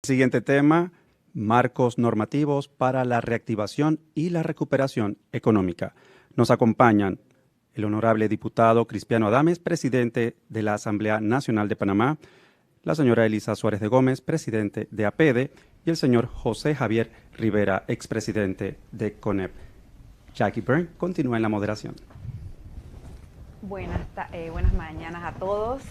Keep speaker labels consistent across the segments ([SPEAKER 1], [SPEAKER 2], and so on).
[SPEAKER 1] Siguiente tema, marcos normativos para la reactivación y la recuperación económica. Nos acompañan el honorable diputado Crispiano Adames, presidente de la Asamblea Nacional de Panamá, la señora Elisa Suárez de Gómez, presidente de APEDE, y el señor José Javier Rivera, expresidente de CONEP. Jackie Byrne continúa en la moderación.
[SPEAKER 2] Buenas mañanas a todos.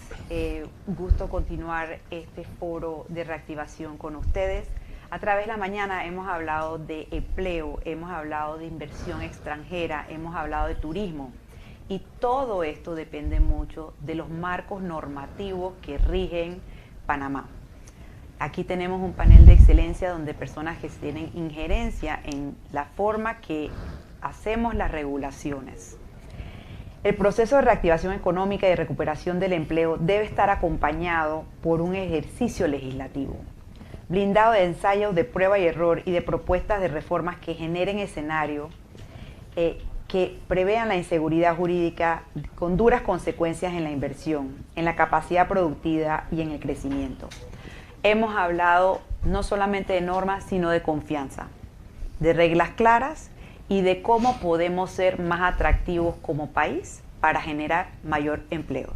[SPEAKER 2] Gusto continuar este foro de reactivación con ustedes. A través de la mañana hemos hablado de empleo, hemos hablado de inversión extranjera, hemos hablado de turismo. Y todo esto depende mucho de los marcos normativos que rigen Panamá. Aquí tenemos un panel de excelencia donde personas que tienen injerencia en la forma que hacemos las regulaciones. El proceso de reactivación económica y de recuperación del empleo debe estar acompañado por un ejercicio legislativo, blindado de ensayos de prueba y error y de propuestas de reformas que generen escenarios que prevean la inseguridad jurídica con duras consecuencias en la inversión, en la capacidad productiva y en el crecimiento. Hemos hablado no solamente de normas, sino de confianza, de reglas claras y de cómo podemos ser más atractivos como país para generar mayor empleo.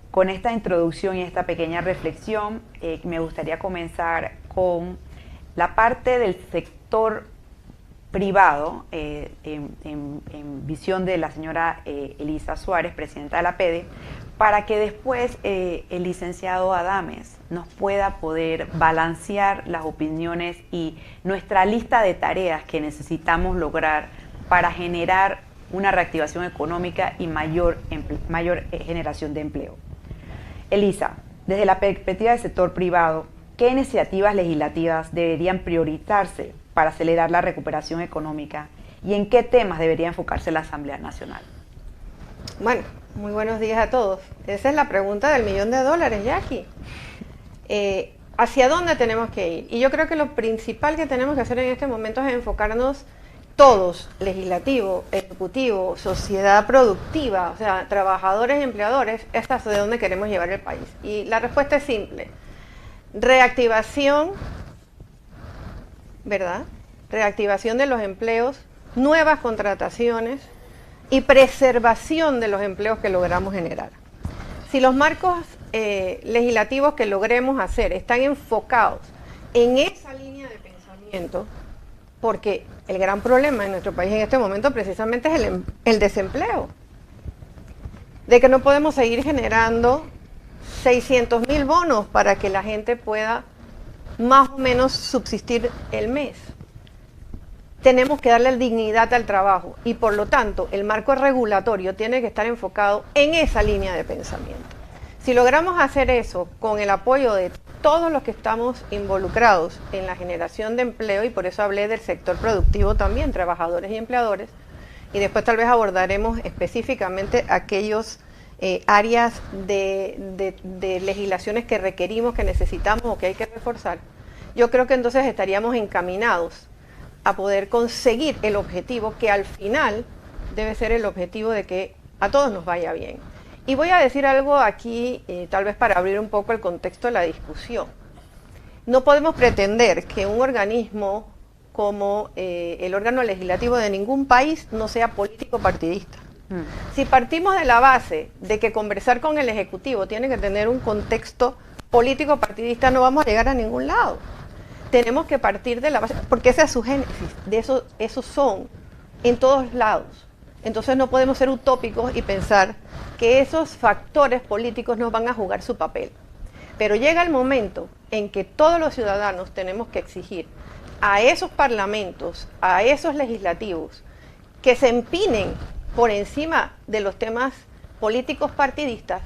[SPEAKER 2] Con esta introducción y esta pequeña reflexión, me gustaría comenzar con la parte del sector privado, en visión de la señora Elisa Suárez, presidenta de la APEDE, para que después el licenciado Adames nos pueda poder balancear las opiniones y nuestra lista de tareas que necesitamos lograr para generar una reactivación económica y mayor generación de empleo. Elisa, desde la perspectiva del sector privado, ¿qué iniciativas legislativas deberían priorizarse para acelerar la recuperación económica y en qué temas debería enfocarse la Asamblea Nacional?
[SPEAKER 3] Bueno, muy buenos días a todos. Esa es la pregunta del $1.000.000, Jackie. ¿Hacia dónde tenemos que ir? Y yo creo que lo principal que tenemos que hacer en este momento es enfocarnos todos, legislativo, ejecutivo, sociedad productiva, o sea, trabajadores y empleadores, hasta de dónde queremos llevar el país. Y la respuesta es simple. Reactivación, ¿verdad? Reactivación de los empleos, nuevas contrataciones y preservación de los empleos que logramos generar. Si los marcos legislativos que logremos hacer están enfocados en esa línea de pensamiento, porque el gran problema en nuestro país en este momento precisamente es el desempleo, de que no podemos seguir generando 600.000 bonos para que la gente pueda más o menos subsistir el mes. Tenemos que darle dignidad al trabajo y por lo tanto el marco regulatorio tiene que estar enfocado en esa línea de pensamiento. Si logramos hacer eso con el apoyo de todos los que estamos involucrados en la generación de empleo, y por eso hablé del sector productivo también, trabajadores y empleadores, y después tal vez abordaremos específicamente aquellos áreas de legislaciones que requerimos, que necesitamos o que hay que reforzar, yo creo que entonces estaríamos encaminados a poder conseguir el objetivo que al final debe ser el objetivo de que a todos nos vaya bien. Y voy a decir algo aquí, tal vez para abrir un poco el contexto de la discusión. No podemos pretender que un organismo como el órgano legislativo de ningún país no sea político partidista. Si partimos de la base de que conversar con el Ejecutivo tiene que tener un contexto político partidista, no vamos a llegar a ningún lado. Tenemos que partir de la base, porque esa es su génesis, de esos son en todos lados. Entonces no podemos ser utópicos y pensar que esos factores políticos nos van a jugar su papel. Pero llega el momento en que todos los ciudadanos tenemos que exigir a esos parlamentos, a esos legislativos, que se empinen por encima de los temas políticos partidistas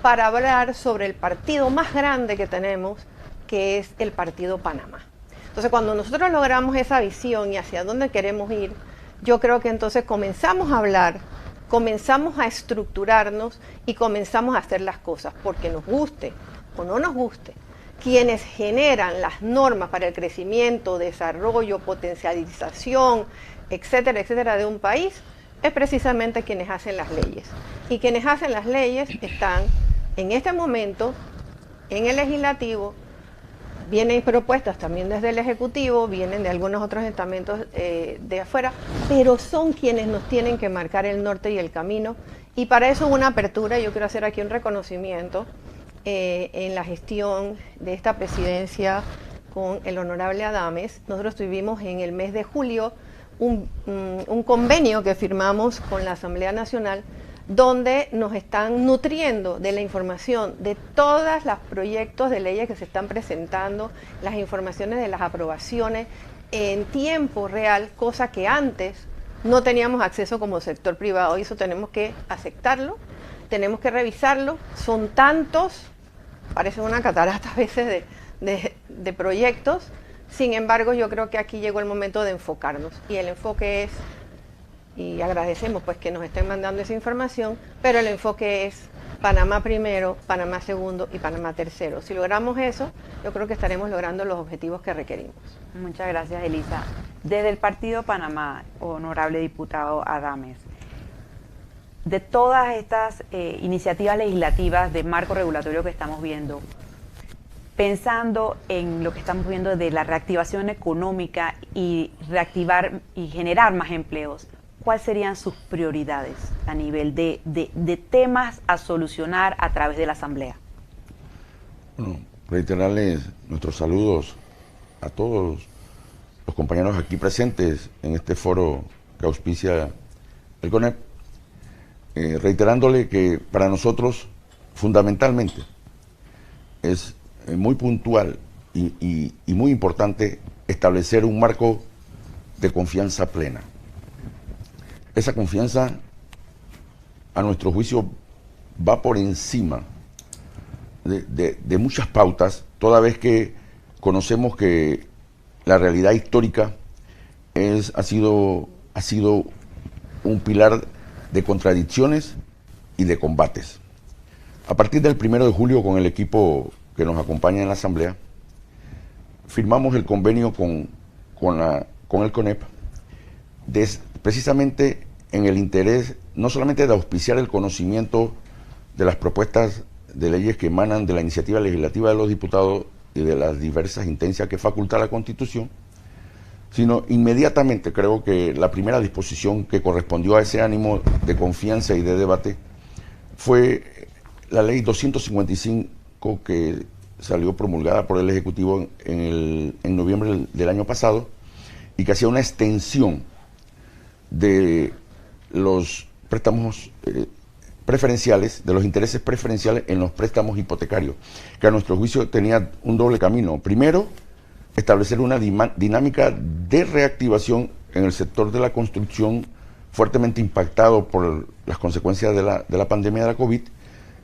[SPEAKER 3] para hablar sobre el partido más grande que tenemos, que es el Partido Panamá. Entonces, cuando nosotros logramos esa visión y hacia dónde queremos ir, yo creo que entonces comenzamos a hablar, comenzamos a estructurarnos y comenzamos a hacer las cosas, porque nos guste o no nos guste. Quienes generan las normas para el crecimiento, desarrollo, potencialización, etcétera, etcétera, de un país, es precisamente quienes hacen las leyes. Y quienes hacen las leyes están en este momento en el legislativo, vienen propuestas también desde el Ejecutivo, vienen de algunos otros estamentos de afuera, pero son quienes nos tienen que marcar el norte y el camino. Y para eso una apertura, yo quiero hacer aquí un reconocimiento en la gestión de esta presidencia con el honorable Adames. Nosotros tuvimos en el mes de julio un convenio que firmamos con la Asamblea Nacional, donde nos están nutriendo de la información de todos los proyectos de leyes que se están presentando, las informaciones de las aprobaciones en tiempo real, cosa que antes no teníamos acceso como sector privado, y eso tenemos que aceptarlo, tenemos que revisarlo. Son tantos, parece una catarata a veces de proyectos. Sin embargo, yo creo que aquí llegó el momento de enfocarnos, y el enfoque es, y agradecemos pues que nos estén mandando esa información, pero el enfoque es Panamá primero, Panamá segundo y Panamá tercero. Si logramos eso, yo creo que estaremos logrando los objetivos que requerimos.
[SPEAKER 2] Muchas gracias, Elisa. Desde el Partido Panamá, honorable diputado Adames, de todas estas iniciativas legislativas de marco regulatorio que estamos viendo, pensando en lo que estamos viendo de la reactivación económica y reactivar y generar más empleos, ¿cuáles serían sus prioridades a nivel de temas a solucionar a través de la Asamblea?
[SPEAKER 4] Bueno, reiterarles nuestros saludos a todos los compañeros aquí presentes en este foro que auspicia el CONEP, reiterándole que para nosotros fundamentalmente es muy puntual y muy importante establecer un marco de confianza plena. Esa confianza, a nuestro juicio, va por encima de muchas pautas, toda vez que conocemos que la realidad histórica ha sido un pilar de contradicciones y de combates. A partir del 1 de julio, con el equipo que nos acompaña en la Asamblea, firmamos el convenio con el CONEP, precisamente en el interés no solamente de auspiciar el conocimiento de las propuestas de leyes que emanan de la iniciativa legislativa de los diputados y de las diversas intencias que faculta la Constitución, sino inmediatamente creo que la primera disposición que correspondió a ese ánimo de confianza y de debate fue la ley 255 que salió promulgada por el Ejecutivo en noviembre del año pasado, y que hacía una extensión de los préstamos preferenciales, de los intereses preferenciales en los préstamos hipotecarios, que a nuestro juicio tenía un doble camino. Primero, establecer una dinámica de reactivación en el sector de la construcción, fuertemente impactado por las consecuencias de la pandemia de la COVID,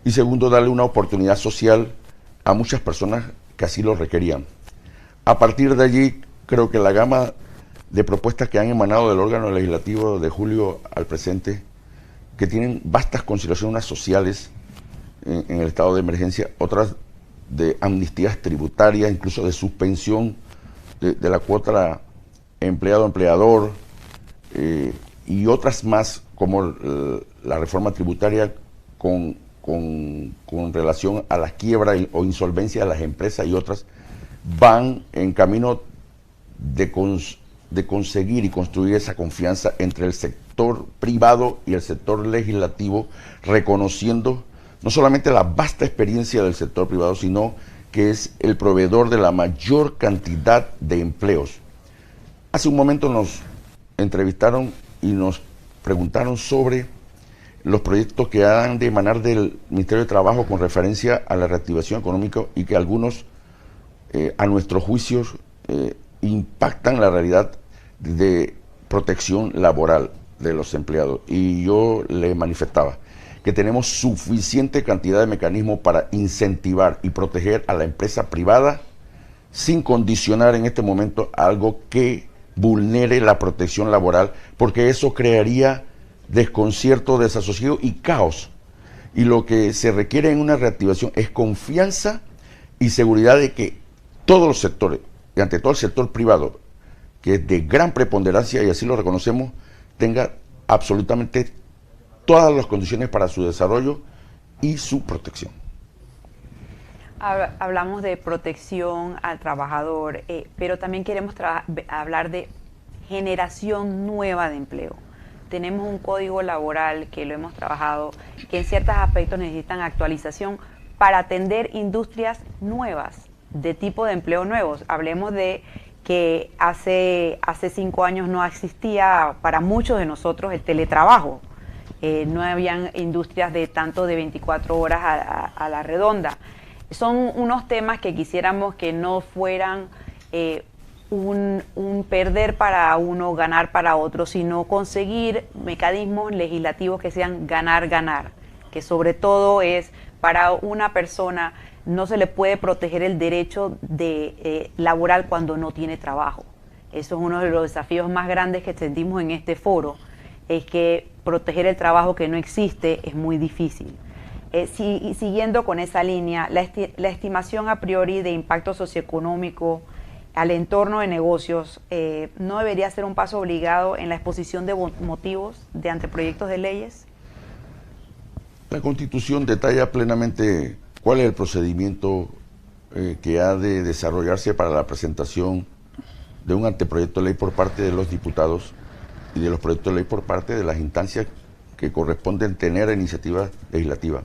[SPEAKER 4] y segundo, darle una oportunidad social a muchas personas que así lo requerían. A partir de allí, creo que la gama de propuestas que han emanado del órgano legislativo de julio al presente, que tienen vastas consideraciones sociales en el estado de emergencia, otras de amnistías tributarias, incluso de suspensión de la cuota empleado-empleador, y otras más, como la reforma tributaria con relación a la quiebra o insolvencia de las empresas, y otras, van en camino de conseguir y construir esa confianza entre el sector privado y el sector legislativo, reconociendo no solamente la vasta experiencia del sector privado, sino que es el proveedor de la mayor cantidad de empleos. Hace un momento nos entrevistaron y nos preguntaron sobre los proyectos que han de emanar del Ministerio de Trabajo con referencia a la reactivación económica, y que algunos, a nuestros juicios, impactan la realidad de protección laboral de los empleados. Y yo le manifestaba que tenemos suficiente cantidad de mecanismos para incentivar y proteger a la empresa privada sin condicionar en este momento algo que vulnere la protección laboral, porque eso crearía desconcierto, desasosiego y caos. Y lo que se requiere en una reactivación es confianza y seguridad de que todos los sectores, y ante todo el sector privado, que es de gran preponderancia y así lo reconocemos, tenga absolutamente todas las condiciones para su desarrollo y su protección.
[SPEAKER 2] Hablamos de protección al trabajador, pero también queremos hablar de generación nueva de empleo. Tenemos un código laboral que lo hemos trabajado, que en ciertos aspectos necesitan actualización para atender industrias nuevas, de tipo de empleo nuevos. Hablemos de que hace 5 años no existía para muchos de nosotros el teletrabajo. No habían industrias de tanto de 24 horas a la redonda. Son unos temas que quisiéramos que no fueran un perder para uno, ganar para otro, sino conseguir mecanismos legislativos que sean ganar-ganar, que sobre todo es para una persona no se le puede proteger el derecho laboral cuando no tiene trabajo. Eso es uno de los desafíos más grandes que sentimos en este foro, es que proteger el trabajo que no existe es muy difícil. Y siguiendo con esa línea, la estimación a priori de impacto socioeconómico al entorno de negocios no debería ser un paso obligado en la exposición de motivos de anteproyectos de leyes.
[SPEAKER 4] La Constitución detalla plenamente cuál es el procedimiento que ha de desarrollarse para la presentación de un anteproyecto de ley por parte de los diputados y de los proyectos de ley por parte de las instancias que corresponden tener iniciativa legislativa.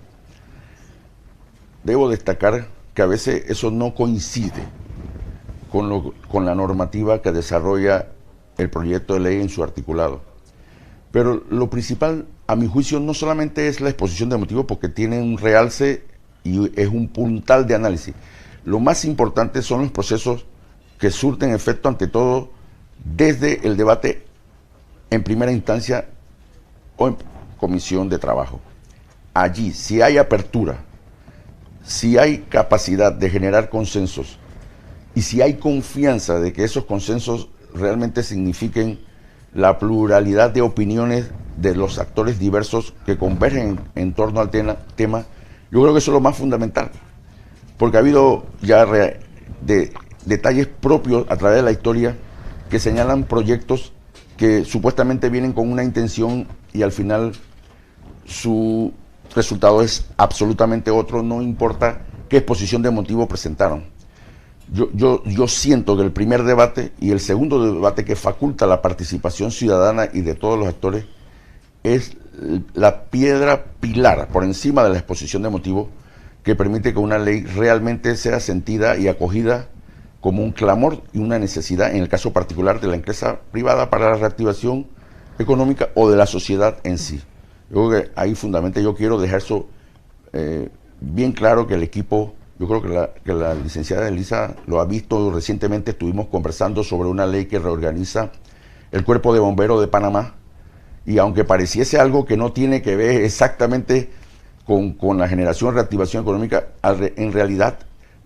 [SPEAKER 4] Debo destacar que a veces eso no coincide con la normativa que desarrolla el proyecto de ley en su articulado. Pero lo principal, a mi juicio, no solamente es la exposición de motivos, porque tiene un realce y es un puntal de análisis. Lo más importante son los procesos que surten efecto, ante todo, desde el debate en primera instancia o en comisión de trabajo. Allí, si hay apertura, si hay capacidad de generar consensos y si hay confianza de que esos consensos realmente signifiquen la pluralidad de opiniones de los actores diversos que convergen en torno al tema, yo creo que eso es lo más fundamental, porque ha habido ya detalles propios a través de la historia que señalan proyectos que supuestamente vienen con una intención y al final su resultado es absolutamente otro, no importa qué exposición de motivo presentaron. Yo siento que el primer debate y el segundo debate, que faculta la participación ciudadana y de todos los actores, es la piedra pilar por encima de la exposición de motivo que permite que una ley realmente sea sentida y acogida como un clamor y una necesidad, en el caso particular de la empresa privada para la reactivación económica o de la sociedad en sí. Yo creo que ahí fundamentalmente yo quiero dejar eso bien claro, que el equipo, yo creo que la licenciada Elisa lo ha visto recientemente. Estuvimos conversando sobre una ley que reorganiza el Cuerpo de Bomberos de Panamá, y aunque pareciese algo que no tiene que ver exactamente con la generación de reactivación económica, en realidad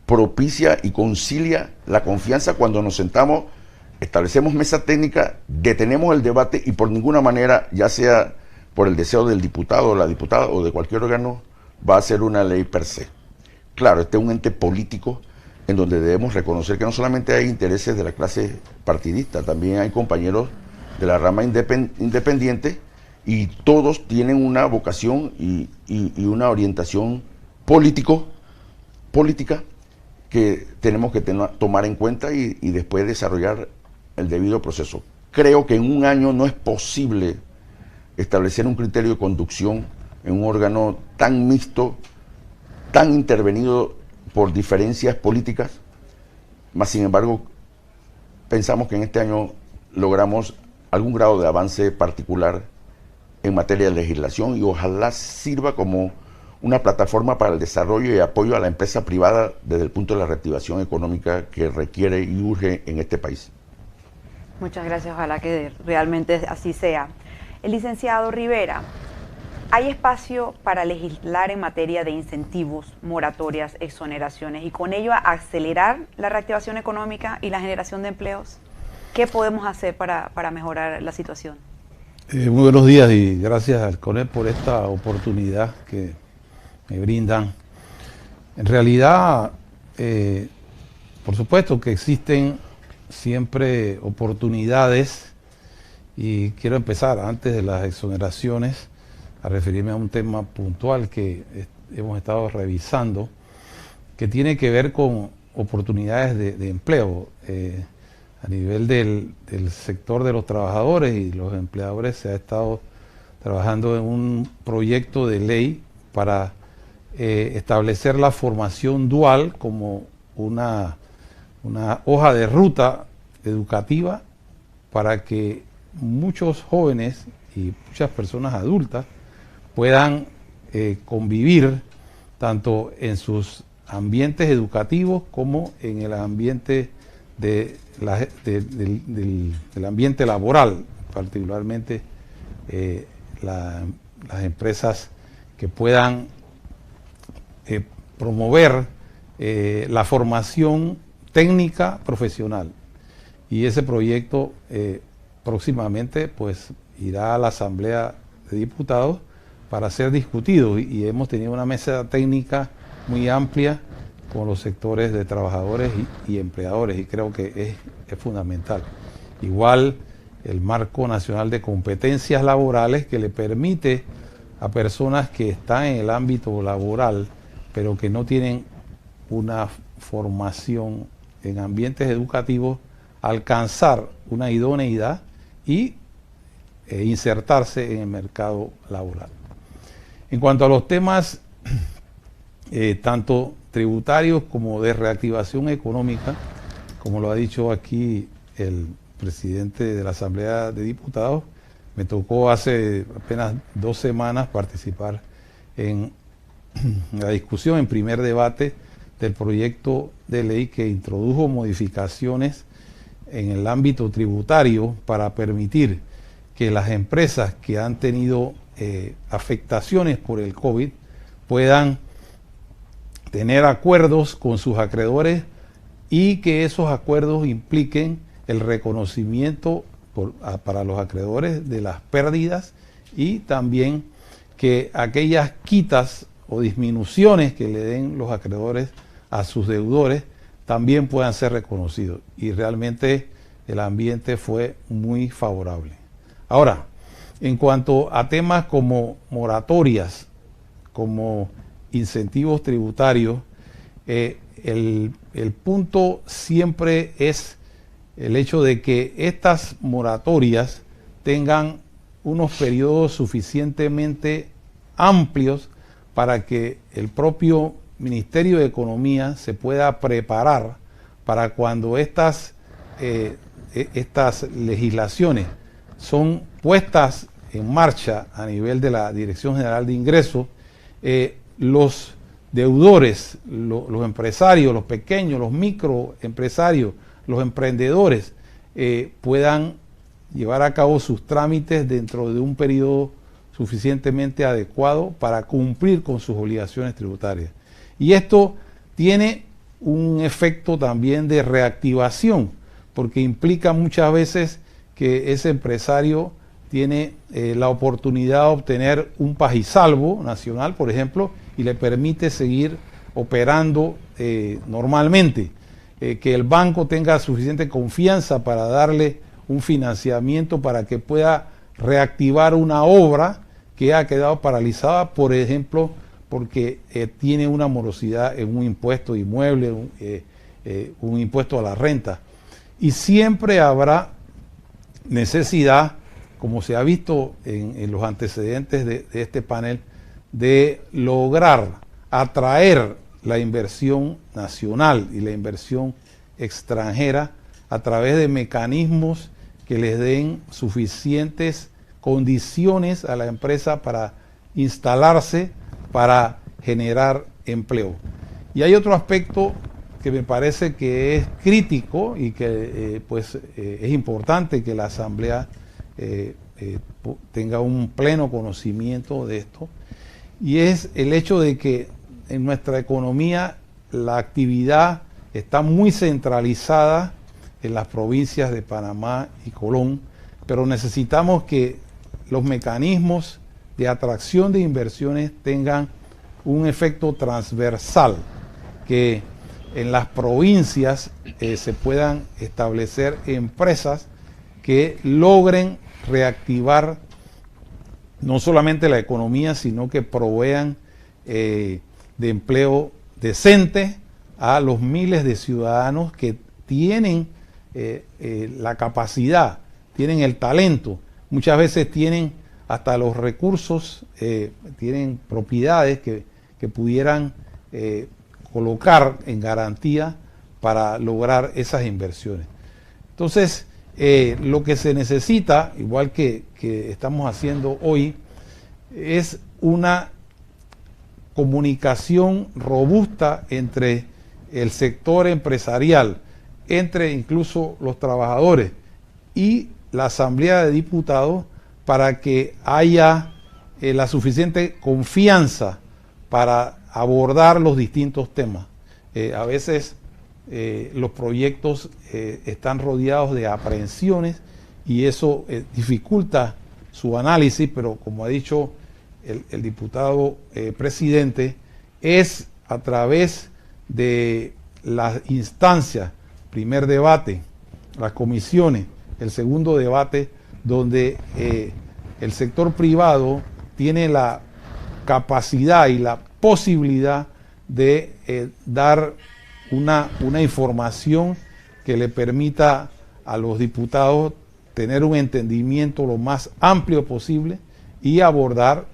[SPEAKER 4] propicia y concilia la confianza cuando nos sentamos, establecemos mesa técnica, detenemos el debate y por ninguna manera, ya sea por el deseo del diputado o la diputada o de cualquier órgano, va a ser una ley per se. Claro, este es un ente político en donde debemos reconocer que no solamente hay intereses de la clase partidista, también hay compañeros de la rama independiente, y todos tienen una vocación y una orientación política que tenemos que tomar en cuenta y después desarrollar el debido proceso. Creo que en un año no es posible establecer un criterio de conducción en un órgano tan mixto, tan intervenido por diferencias políticas, mas sin embargo pensamos que en este año logramos algún grado de avance particular en materia de legislación, y ojalá sirva como una plataforma para el desarrollo y apoyo a la empresa privada desde el punto de la reactivación económica que requiere y urge en este país.
[SPEAKER 2] Muchas gracias, ojalá que realmente así sea. El licenciado Rivera, ¿hay espacio para legislar en materia de incentivos, moratorias, exoneraciones y con ello acelerar la reactivación económica y la generación de empleos? ¿Qué podemos hacer para mejorar la situación?
[SPEAKER 5] Muy buenos días y gracias al CONEP por esta oportunidad que me brindan. En realidad, por supuesto que existen siempre oportunidades, y quiero empezar antes de las exoneraciones a referirme a un tema puntual que hemos estado revisando que tiene que ver con oportunidades de empleo. A nivel del sector de los trabajadores y los empleadores se ha estado trabajando en un proyecto de ley para establecer la formación dual como una hoja de ruta educativa para que muchos jóvenes y muchas personas adultas puedan convivir tanto en sus ambientes educativos como en el ambiente del ambiente laboral, particularmente las empresas que puedan promover la formación técnica profesional. Y ese proyecto próximamente pues irá a la Asamblea de Diputados para ser discutido, y hemos tenido una mesa técnica muy amplia con los sectores de trabajadores y empleadores, y creo que es fundamental. Igual el Marco Nacional de Competencias Laborales, que le permite a personas que están en el ámbito laboral pero que no tienen una formación en ambientes educativos, alcanzar una idoneidad y insertarse en el mercado laboral. En cuanto a los temas tanto tributarios como de reactivación económica, como lo ha dicho aquí el presidente de la Asamblea de Diputados, me tocó hace apenas 2 semanas participar en la discusión, en primer debate del proyecto de ley que introdujo modificaciones en el ámbito tributario para permitir que las empresas que han tenido afectaciones por el COVID puedan tener acuerdos con sus acreedores y que esos acuerdos impliquen el reconocimiento para los acreedores de las pérdidas, y también que aquellas quitas o disminuciones que le den los acreedores a sus deudores también puedan ser reconocidos. Y realmente el ambiente fue muy favorable. Ahora, en cuanto a temas como moratorias, como incentivos tributarios, el punto siempre es el hecho de que estas moratorias tengan unos periodos suficientemente amplios para que el propio Ministerio de Economía se pueda preparar para cuando estas legislaciones son puestas en marcha a nivel de la Dirección General de Ingresos, los deudores, los empresarios, los pequeños, los microempresarios, los emprendedores puedan llevar a cabo sus trámites dentro de un periodo suficientemente adecuado para cumplir con sus obligaciones tributarias. Y esto tiene un efecto también de reactivación, porque implica muchas veces que ese empresario tiene la oportunidad de obtener un pajisalvo nacional, por ejemplo, y le permite seguir operando normalmente. Que el banco tenga suficiente confianza para darle un financiamiento para que pueda reactivar una obra que ha quedado paralizada, por ejemplo, porque tiene una morosidad en un impuesto de inmueble, un impuesto a la renta. Y siempre habrá necesidad, como se ha visto en los antecedentes de este panel, de lograr atraer la inversión nacional y la inversión extranjera a través de mecanismos que les den suficientes condiciones a la empresa para instalarse, para generar empleo. Y hay otro aspecto que me parece que es crítico y que es importante que la Asamblea tenga un pleno conocimiento de esto, y es el hecho de que en nuestra economía la actividad está muy centralizada en las provincias de Panamá y Colón, pero necesitamos que los mecanismos de atracción de inversiones tengan un efecto transversal, que en las provincias se puedan establecer empresas que logren reactivar no solamente la economía, sino que provean de empleo decente a los miles de ciudadanos que tienen la capacidad, tienen el talento, muchas veces tienen hasta los recursos, tienen propiedades que pudieran colocar en garantía para lograr esas inversiones. Entonces, lo que se necesita, igual que estamos haciendo hoy, es una comunicación robusta entre el sector empresarial, entre incluso los trabajadores y la Asamblea de Diputados, para que haya la suficiente confianza para abordar los distintos temas. A veces los proyectos están rodeados de aprehensiones y eso dificulta su análisis, pero como ha dicho el diputado presidente, es a través de las instancias, primer debate, las comisiones, el segundo debate, donde el sector privado tiene la capacidad y la posibilidad de dar una información que le permita a los diputados tener un entendimiento lo más amplio posible y abordar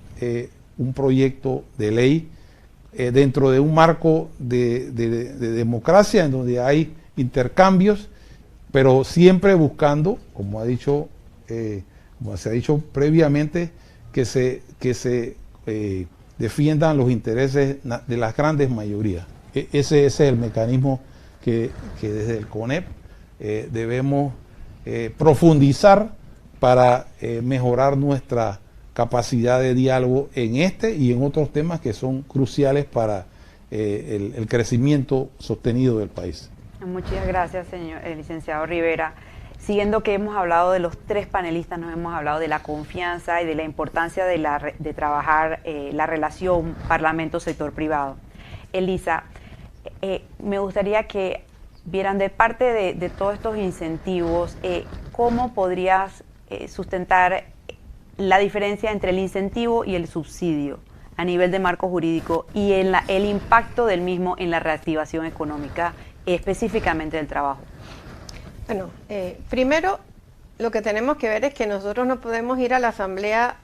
[SPEAKER 5] un proyecto de ley dentro de un marco de democracia en donde hay intercambios, pero siempre buscando, como se ha dicho previamente, que se defiendan los intereses de las grandes mayorías. Ese es el mecanismo que desde el CONEP debemos profundizar para mejorar nuestra capacidad de diálogo en este y en otros temas que son cruciales para el crecimiento sostenido del país.
[SPEAKER 2] Muchas gracias, señor licenciado Rivera. Siguiendo que hemos hablado de los tres panelistas, nos hemos hablado de la confianza y de la importancia de trabajar la relación parlamento-sector privado. Elisa, me gustaría que vieran de parte de todos estos incentivos, cómo podrías sustentar la diferencia entre el incentivo y el subsidio a nivel de marco jurídico y el impacto del mismo en la reactivación económica, específicamente del trabajo.
[SPEAKER 3] Bueno, primero lo que tenemos que ver es que nosotros no podemos ir a la asamblea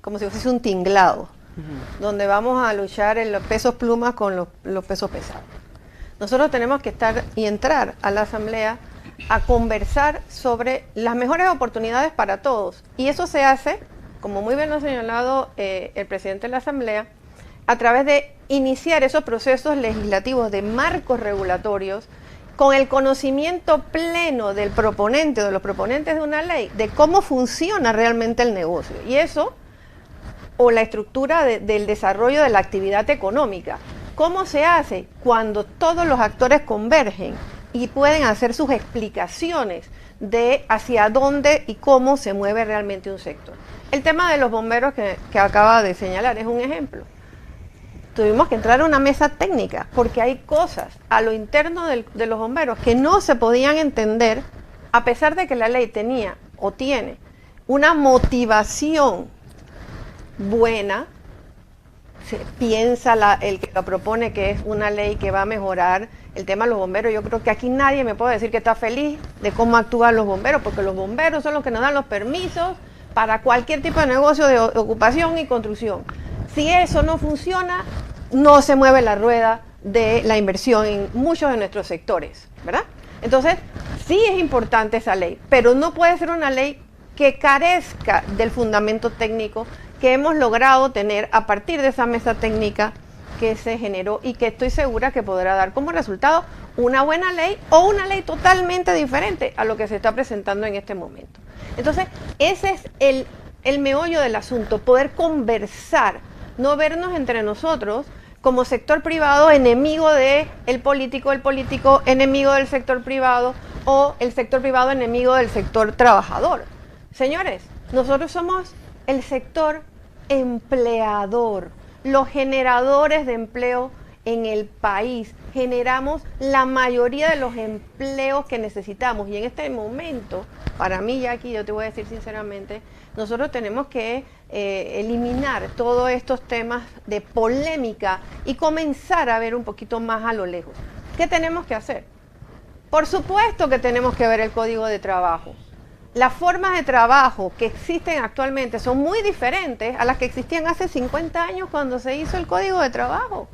[SPEAKER 3] como si fuese un tinglado, donde vamos a luchar en los pesos plumas con los pesos pesados. Nosotros tenemos que estar y entrar a la asamblea a conversar sobre las mejores oportunidades para todos. Y eso se hace, como muy bien lo ha señalado el presidente de la asamblea, a través de iniciar esos procesos legislativos de marcos regulatorios con el conocimiento pleno del proponente o de los proponentes de una ley, de cómo funciona realmente el negocio. Y eso, o la estructura del desarrollo de la actividad económica. ¿Cómo se hace? Cuando todos los actores convergen y pueden hacer sus explicaciones de hacia dónde y cómo se mueve realmente un sector. El tema de los bomberos que acaba de señalar es un ejemplo. Tuvimos que entrar a una mesa técnica porque hay cosas a lo interno de los bomberos que no se podían entender, a pesar de que la ley tenía o tiene una motivación buena. Se piensa el que lo propone que es una ley que va a mejorar el tema de los bomberos. Yo creo que aquí nadie me puede decir que está feliz de cómo actúan los bomberos, porque los bomberos son los que nos dan los permisos para cualquier tipo de negocio de ocupación y construcción. Si eso no funciona, no se mueve la rueda de la inversión en muchos de nuestros sectores, ¿verdad? Entonces, sí es importante esa ley, pero no puede ser una ley que carezca del fundamento técnico que hemos logrado tener a partir de esa mesa técnica que se generó y que estoy segura que podrá dar como resultado una buena ley o una ley totalmente diferente a lo que se está presentando en este momento. Entonces, ese es el meollo del asunto, poder conversar, no vernos entre nosotros como sector privado enemigo del político enemigo del sector privado o el sector privado enemigo del sector trabajador. Señores, nosotros somos el sector empleador, los generadores de empleo en el país. Generamos la mayoría de los empleos que necesitamos y en este momento para mí, Jackie, yo te voy a decir sinceramente, nosotros tenemos que eliminar todos estos temas de polémica y comenzar a ver un poquito más a lo lejos. ¿Qué tenemos que hacer? Por supuesto que tenemos que ver el Código de Trabajo. Las formas de trabajo que existen actualmente son muy diferentes a las que existían hace 50 años cuando se hizo el Código de Trabajo.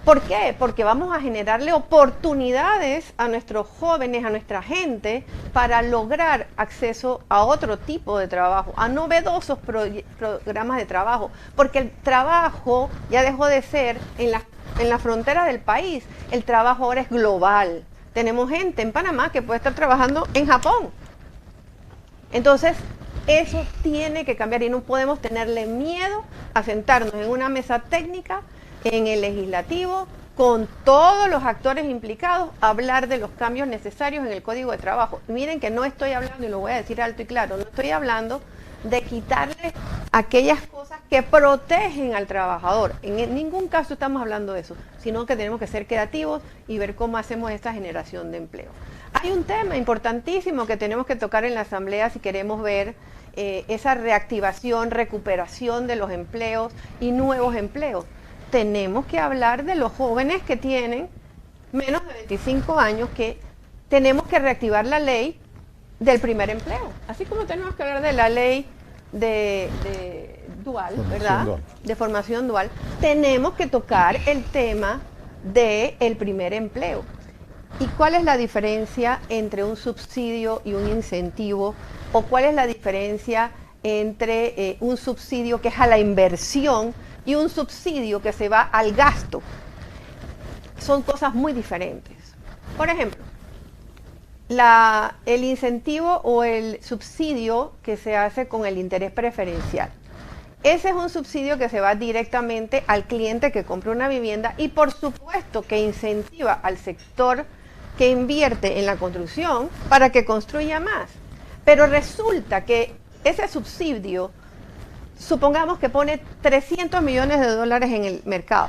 [SPEAKER 3] ¿Por qué? Porque vamos a generarle oportunidades a nuestros jóvenes, a nuestra gente, para lograr acceso a otro tipo de trabajo, a novedosos programas de trabajo, porque el trabajo ya dejó de ser en la frontera del país, el trabajo ahora es global. Tenemos gente en Panamá que puede estar trabajando en Japón. Entonces, eso tiene que cambiar y no podemos tenerle miedo a sentarnos en una mesa técnica en el legislativo, con todos los actores implicados, hablar de los cambios necesarios en el Código de Trabajo. Miren que no estoy hablando, y lo voy a decir alto y claro, no estoy hablando de quitarle aquellas cosas que protegen al trabajador. En ningún caso estamos hablando de eso, sino que tenemos que ser creativos y ver cómo hacemos esta generación de empleo. Hay un tema importantísimo que tenemos que tocar en la Asamblea si queremos ver esa reactivación, recuperación de los empleos y nuevos empleos. Tenemos que hablar de los jóvenes que tienen menos de 25 años, que tenemos que reactivar la ley del primer empleo. Así como tenemos que hablar de la ley de dual, ¿verdad? Dual. De formación dual, tenemos que tocar el tema del primer empleo. ¿Y cuál es la diferencia entre un subsidio y un incentivo? ¿O cuál es la diferencia entre un subsidio que es a la inversión y un subsidio que se va al gasto? Son cosas muy diferentes. Por ejemplo, el incentivo o el subsidio que se hace con el interés preferencial. Ese es un subsidio que se va directamente al cliente que compra una vivienda y por supuesto que incentiva al sector que invierte en la construcción para que construya más. Pero resulta que ese subsidio, supongamos que pone 300 millones de dólares en el mercado,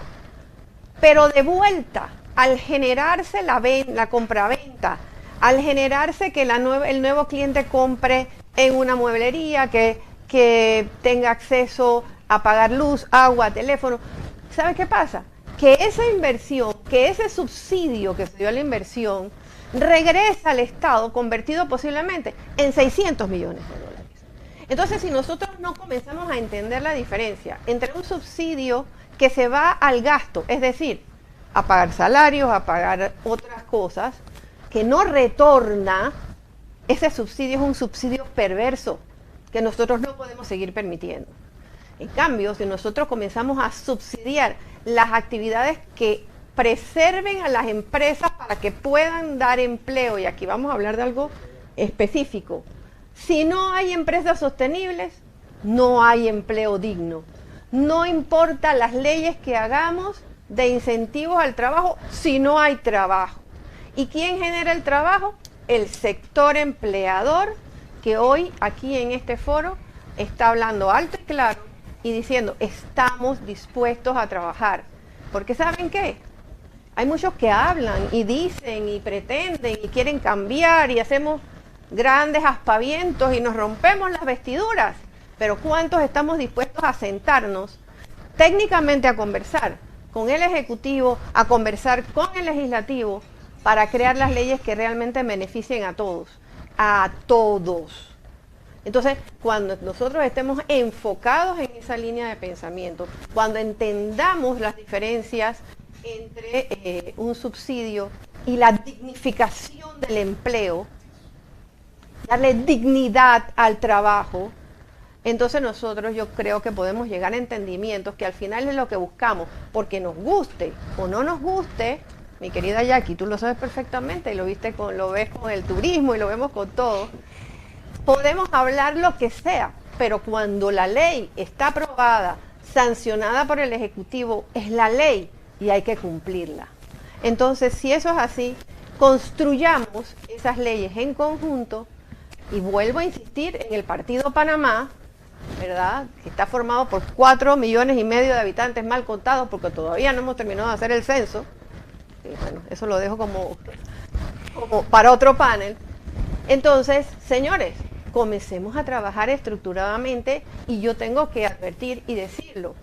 [SPEAKER 3] pero de vuelta, al generarse la compraventa, al generarse que el nuevo cliente compre en una mueblería, que tenga acceso a pagar luz, agua, teléfono, ¿sabe qué pasa? Que esa inversión, que ese subsidio que se dio a la inversión, regresa al Estado convertido posiblemente en 600 millones de dólares. Entonces, si nosotros no comenzamos a entender la diferencia entre un subsidio que se va al gasto, es decir, a pagar salarios, a pagar otras cosas, que no retorna, ese subsidio es un subsidio perverso que nosotros no podemos seguir permitiendo. En cambio, si nosotros comenzamos a subsidiar las actividades que preserven a las empresas para que puedan dar empleo, y aquí vamos a hablar de algo específico, si no hay empresas sostenibles, no hay empleo digno. No importa las leyes que hagamos de incentivos al trabajo si no hay trabajo. ¿Y quién genera el trabajo? El sector empleador, que hoy aquí en este foro está hablando alto y claro y diciendo, estamos dispuestos a trabajar. Porque ¿saben qué? Hay muchos que hablan y dicen y pretenden y quieren cambiar y hacemos grandes aspavientos y nos rompemos las vestiduras. Pero ¿cuántos estamos dispuestos a sentarnos técnicamente a conversar con el Ejecutivo, a conversar con el Legislativo para crear las leyes que realmente beneficien a todos? A todos. Entonces, cuando nosotros estemos enfocados en esa línea de pensamiento, cuando entendamos las diferencias entre un subsidio y la dignificación del empleo, darle dignidad al trabajo, entonces nosotros yo creo que podemos llegar a entendimientos que al final es lo que buscamos, porque nos guste o no nos guste. Mi querida Jackie, tú lo sabes perfectamente y lo ves con el turismo y lo vemos con todo. Podemos hablar lo que sea, pero cuando la ley está aprobada, sancionada por el Ejecutivo, es la ley y hay que cumplirla. Entonces, si eso es así, construyamos esas leyes en conjunto y vuelvo a insistir en el Partido Panamá, ¿verdad? Que está formado por 4,5 millones de habitantes mal contados porque todavía no hemos terminado de hacer el censo. Bueno, eso lo dejo como para otro panel. Entonces, señores, comencemos a trabajar estructuradamente y yo tengo que advertir y decirlo.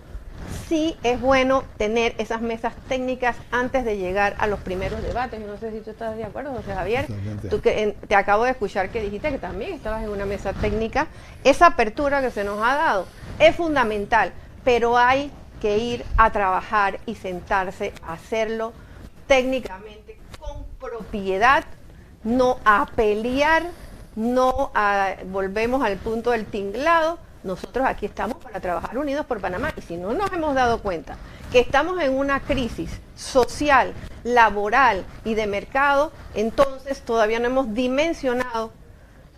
[SPEAKER 3] Sí es bueno tener esas mesas técnicas antes de llegar a los primeros debates. Yo no sé si tú estás de acuerdo, José Javier. Tú que te acabo de escuchar que dijiste que también estabas en una mesa técnica. Esa apertura que se nos ha dado es fundamental, pero hay que ir a trabajar y sentarse a hacerlo técnicamente con propiedad, no a pelear, no a, volvemos al punto del tinglado. Nosotros aquí estamos para trabajar unidos por Panamá y si no nos hemos dado cuenta que estamos en una crisis social, laboral y de mercado, entonces todavía no hemos dimensionado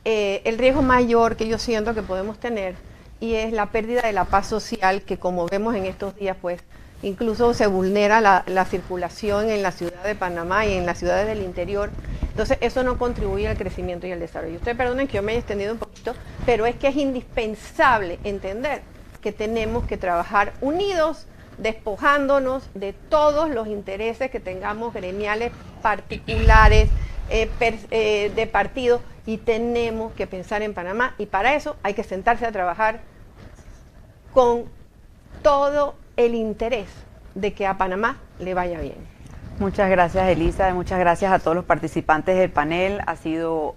[SPEAKER 3] el riesgo mayor que yo siento que podemos tener y es la pérdida de la paz social que como vemos en estos días pues incluso se vulnera la circulación en la ciudad de Panamá y en las ciudades del interior. Entonces eso no contribuye al crecimiento y al desarrollo. Ustedes perdonen que yo me haya extendido un poquito, pero es que es indispensable entender que tenemos que trabajar unidos, despojándonos de todos los intereses que tengamos gremiales particulares, de partido, y tenemos que pensar en Panamá y para eso hay que sentarse a trabajar con todo el interés de que a Panamá le vaya bien.
[SPEAKER 2] Muchas gracias, Elisa, muchas gracias a todos los participantes del panel. Ha sido,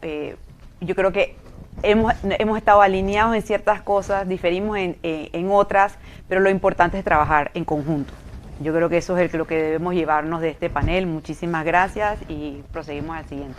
[SPEAKER 2] yo creo que hemos estado alineados en ciertas cosas, diferimos en otras, pero lo importante es trabajar en conjunto. Yo creo que eso es lo que debemos llevarnos de este panel. Muchísimas gracias y proseguimos al siguiente.